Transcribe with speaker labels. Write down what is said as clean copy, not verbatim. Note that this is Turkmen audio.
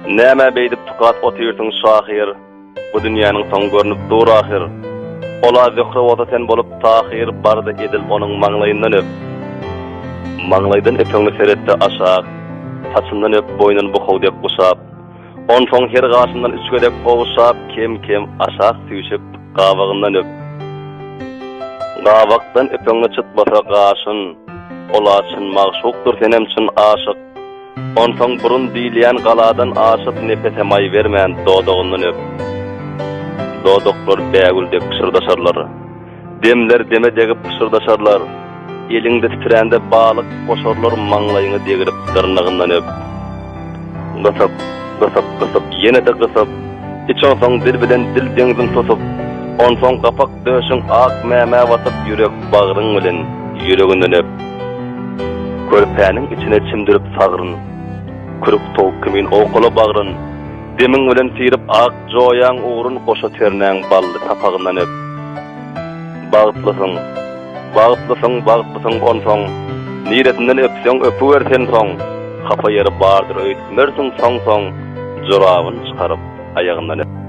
Speaker 1: Näme beýdip tukat otyrsyň şahir, bu dünýäniň soň görnüp dur ahir. Ola zöhre wada sen bolup tahir barda edil onuň maňlaýyndan öp. Maňlaýdan öpeňi seretdi aşak, saçyndan öp boýnun buhaw dep guşap. On soň her gaşyndan üçgedek owuşap, kem aşak süýşip gawagyndan öp. Gawakdan öpeňi çıtbasa gaşyn, ola çyn magşukdur senem çyn aşyk. On soň burun diýilýän galadan aşyp nepese may bermän dodogyndan öp. Dodoklar bägüldek pişirdaşarlar. Demler deme degip pişirdaşarlar. Eliňde titrende balyk goşarlar maňlaýyňy degirip dyrnagyndan öp. Gysap, ýene-de gysap. Içen soň dil bilen dil deňdim tosup. On soň gapak döşüň ak mämä watyp ýürek bagryň bilen ýüreginden öp. Körpäniň içine çimdirip sagryn. Kürük tok kimin okula bagryn. Demiň bilen sirip ak joýan uğrun goşa ternäň bally tapagyndan öp. Bagtlysyň on soň. Niretinden öpseň öpüwersen soň. Hapa ýeri bardyr öýtmersiň soň, jorabyn çykaryp ayagyndan öp.